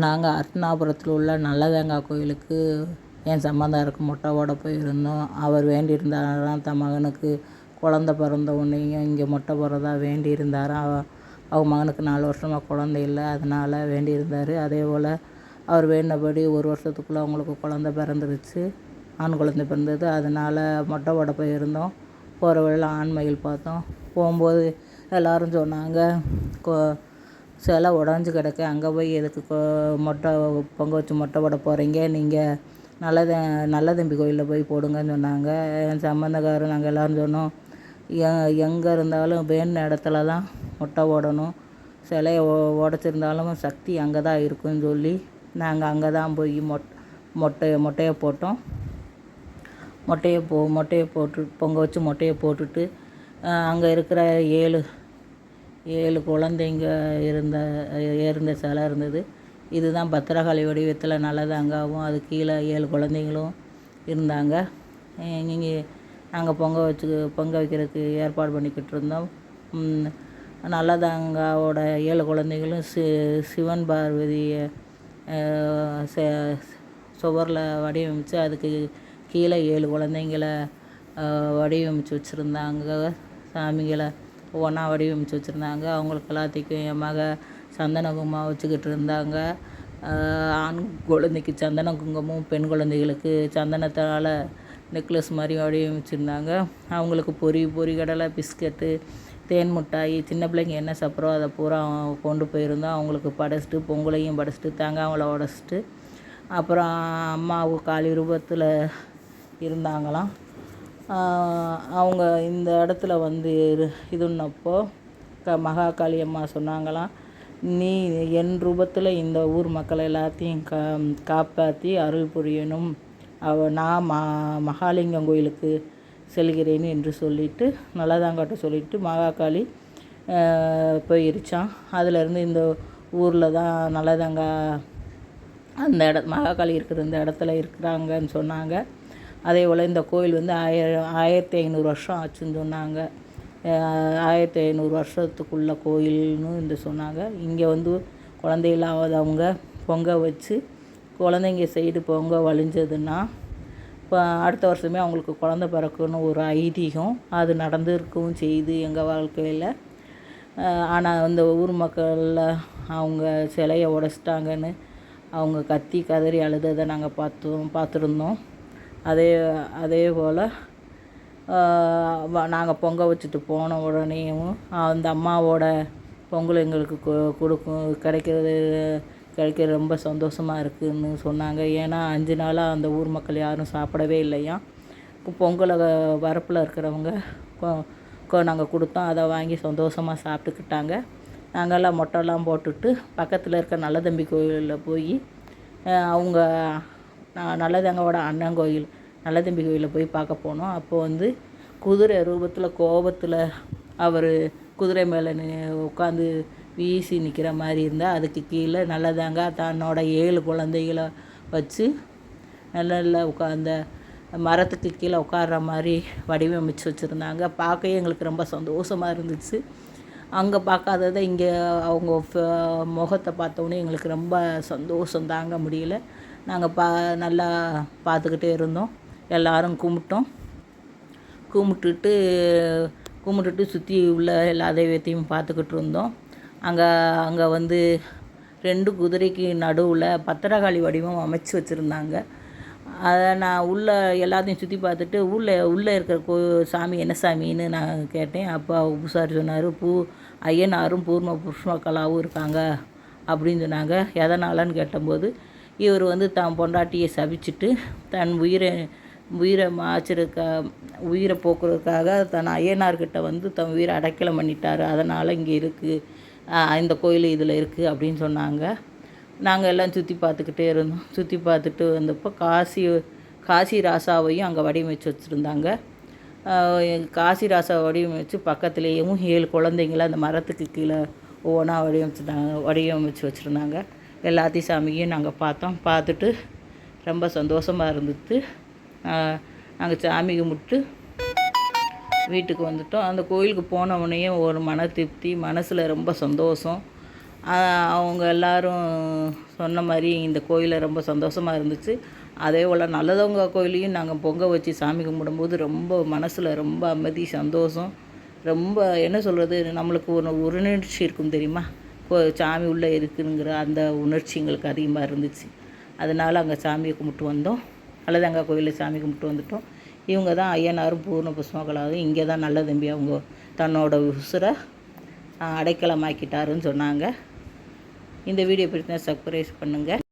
நாங்கள் அர்த்தநாபுரத்தில் உள்ள நல்லதேங்காய் கோயிலுக்கு என் சம்பந்தாருக்கு மொட்டை போட போயிருந்தோம். அவர் வேண்டியிருந்தாராம் தன் மகனுக்கு குழந்த பிறந்த உடனேயும் இங்கே மொட்டை போடுறதா வேண்டியிருந்தாராம். அவங்க மகனுக்கு 4 வருஷமாக குழந்தை இல்லை, அதனால் வேண்டியிருந்தார். அதே போல் அவர் வேண்டினபடி 1 வருஷத்துக்குள்ளே அவங்களுக்கு குழந்த பிறந்துருச்சு, ஆண் குழந்தை பிறந்தது. அதனால் மொட்டை போட போயிருந்தோம். போகிற வழியில் ஆண்மயில் பார்த்தோம். போகும்போது எல்லோரும் சொன்னாங்க, சிலை உடஞ்சி கிடக்க, அங்கே போய் எதுக்கு மொட்டை பொங்க வச்சு மொட்டை போட போகிறீங்க, நீங்கள் நல்ல தம்பி கோயிலில் போய் போடுங்கன்னு சொன்னாங்க. என் சம்பந்தக்காரர் நாங்கள் எல்லோரும் சொன்னோம், எங்கே இருந்தாலும் வேணுன இடத்துல தான் மொட்டை போடணும், சிலையை உடச்சிருந்தாலும் சக்தி அங்கே தான் இருக்குன்னு சொல்லி நாங்கள் அங்கே தான் போய் மொட்டையை போட்டோம். மொட்டையை போட்டு பொங்க வச்சு மொட்டையை போட்டுட்டு அங்கே இருக்கிற 7 குழந்தைங்க இருந்த சிலை இருந்தது. இதுதான் பத்திரகாளி வடிவத்தில் நல்லதங்காவும், அது கீழே 7 குழந்தைங்களும் இருந்தாங்க. இங்கே நாங்கள் பொங்க வைக்கிறதுக்கு ஏற்பாடு பண்ணிக்கிட்டு இருந்தோம். நல்லதங்காவோட 7 குழந்தைங்களும் சிவன் பார்வதியை சுவரில் வடிவமைச்சு அதுக்கு கீழே 7 குழந்தைங்கள வடிவமைச்சு வச்சுருந்தாங்க. சாமிகளை ஒவ்வொன்றா வடிவமைச்சு வச்சுருந்தாங்க. அவங்களுக்கு எல்லாத்துக்கும் என் மக சந்தன குங்குமம் வச்சுக்கிட்டு இருந்தாங்க. ஆண் குழந்தைக்கு சந்தன குங்குமமும், பெண் குழந்தைகளுக்கு சந்தனத்தால் நெக்லஸ் மாதிரி வடிவமைச்சிருந்தாங்க. அவங்களுக்கு பொரி கடலை, பிஸ்கட்டு, தேன் மிட்டாய், சின்ன பிள்ளைங்க என்ன சாப்பிட்றோ அதை பூரா கொண்டு போயிருந்தோம். அவங்களுக்கு படைச்சிட்டு, பொங்கலையும் படைச்சிட்டு, தேங்காய் உடைச்சிட்டு, அப்புறம் அம்மாவும் காளி ரூபத்தில் இருந்தாங்களாம். அவங்க இந்த இடத்துல வந்து இதுன்னப்போ மகாகாளி அம்மா சொன்னாங்களாம், நீ என் ரூபத்தில் இந்த ஊர் மக்களை எல்லாத்தையும் காப்பாற்றி அருள் புரியணும், நான் மகாலிங்கம் கோயிலுக்கு செல்கிறேன் என்று சொல்லிவிட்டு நல்லதாங்காட்ட சொல்லிவிட்டு மகாகாளி போயிருச்சான். அதிலேருந்து இந்த ஊரில் தான் நல்லதாங்கா அந்த மகாகாளி இருக்கிற இந்த இடத்துல இருக்கிறாங்கன்னு சொன்னாங்க. அதே போல் இந்த கோயில் வந்து 1500 வருஷம் ஆச்சுன்னு சொன்னாங்க. 1500 வருஷத்துக்குள்ள கோயில்னு சொன்னாங்க. இங்கே வந்து குழந்தை இல்லாதவங்க பொங்க வச்சு குழந்தைங்க சைடு பொங்க வழிஞ்சதுன்னா இப்போ அடுத்த வருஷமே அவங்களுக்கு குழந்த பிறக்குன்னு ஒரு ஐதீகம். அது நடந்திருக்கவும் செய்யுது எங்கள் வாழ்க்கையில். ஆனால் அந்த ஊர் மக்களில் அவங்க சிலையை உடைச்சிட்டாங்கன்னு அவங்க கத்தி கதறி அழுததை நாங்கள் பார்த்துருந்தோம். அதே போல் நாங்கள் பொங்க வச்சுட்டு போன உடனேயும் அந்த அம்மாவோட பொங்கல் எங்களுக்கு கிடைக்கிறது ரொம்ப சந்தோஷமாக இருக்குதுன்னு சொன்னாங்க. ஏன்னா 5 நாளாக அந்த ஊர் மக்கள் யாரும் சாப்பிடவே இல்லையாம். பொங்கலை வரப்பில் இருக்கிறவங்க நாங்கள் கொடுத்தோம். அதை வாங்கி சந்தோஷமாக சாப்பிட்டுக்கிட்டாங்க. நாங்கள்லாம் மொட்டைலாம் போட்டுட்டு பக்கத்தில் இருக்க நல்லதம்பி கோயிலில் போய் அவங்க நல்லதங்காவோட அண்ணன் கோயில் நல்லதம்பி கோயிலில் போய் பார்க்க போனோம். அப்போது வந்து குதிரை ரூபத்தில் கோபத்தில் அவர் குதிரை மேலே உட்காந்து வீசி நிற்கிற மாதிரி இருந்தால், அதுக்கு கீழே நல்லதாங்கா தன்னோட 7 குழந்தைகளை வச்சு நல்ல அந்த மரத்துக்கு கீழே உட்கார்ற மாதிரி வடிவமைச்சு வச்சுருந்தாங்க. பார்க்கவே எங்களுக்கு ரொம்ப சந்தோஷமாக இருந்துச்சு. அங்கே பார்க்காததை இங்கே அவங்க முகத்தை பார்த்தோன்னே எங்களுக்கு ரொம்ப சந்தோஷம் தாங்க முடியல. நாங்கள் நல்லா பார்த்துக்கிட்டே இருந்தோம். எல்லோரும் கும்பிட்டுட்டு சுற்றி உள்ள எல்லா தெய்வத்தையும் பார்த்துக்கிட்டு இருந்தோம். அங்கே வந்து 2 குதிரைக்கு நடுவில் பத்திரகாளி வடிவம் அமைச்சு வச்சுருந்தாங்க. அதை நான் எல்லாத்தையும் சுற்றி பார்த்துட்டு உள்ளே இருக்கிற சாமி என்ன சாமின்னு நான் கேட்டேன். அப்போ பூசாரி சொன்னார், ஐயனாரும் பூர்ண புஷ்மக்கலாவும் இருக்காங்க அப்படின்னு சொன்னாங்க. எதனாலன்னு கேட்டபோது, இவர் வந்து தான் பொண்டாட்டியை சபிச்சுட்டு தன் உயிரை உயிரை போக்குறதுக்காக தன் ஐயனார்கிட்ட வந்து தன் உயிரை அடைக்கலம் பண்ணிட்டார், அதனால் இங்கே இருக்குது, இந்த கோயில் இதில் இருக்குது அப்படின்னு சொன்னாங்க. நாங்கள் எல்லாம் சுற்றி பார்த்துக்கிட்டே இருந்தோம். சுற்றி பார்த்துட்டு வந்தப்போ காசி ராசாவையும் அங்கே வடிவமைச்சு வச்சுருந்தாங்க. காசி ராசாவை வடிவமைச்சு பக்கத்துலேயும் 7 குழந்தைங்கள அந்த மரத்துக்கு கீழே ஒவ்வொன்றா வடிவமைச்சு வச்சுருந்தாங்க. எல்லாத்தையும் சாமியும் நாங்கள் பார்த்துட்டு ரொம்ப சந்தோஷமாக இருந்துச்சு. நாங்கள் சாமி கும்பிட்டு வீட்டுக்கு வந்துட்டோம். அந்த கோயிலுக்கு போன உடனே ஒரு மன திருப்தி, மனசில் ரொம்ப சந்தோஷம். அவங்க எல்லோரும் சொன்ன மாதிரி இந்த கோயிலில் ரொம்ப சந்தோஷமாக இருந்துச்சு. அதே போல் நல்லதவங்க கோயிலையும் நாங்கள் பொங்க வச்சு சாமி கும்பிடும்போது ரொம்ப மனசில் ரொம்ப அமைதி, சந்தோஷம், ரொம்ப என்ன சொல்கிறது, நம்மளுக்கு ஒரு உணர்ச்சி இருக்கும் தெரியுமா, சாமி உள்ளே இருக்குங்கிற அந்த உணர்ச்சி எங்களுக்கு அதிகமாக இருந்துச்சு. அதனால் அங்கே சாமியை கும்பிட்டு வந்தோம். நல்லதங்க கோயிலில் சாமி கும்பிட்டு வந்துட்டோம். இவங்க தான் ஐயனாரும் பூர்ண புஷ்பகலாவும். இங்கே தான் நல்ல தம்பி அவங்க தன்னோட உசுரை அடைக்கலமாக்கிட்டாருன்னு சொன்னாங்க. இந்த வீடியோ பிடிச்சிருந்தா சப்ஸ்கிரைப் பண்ணுங்கள்.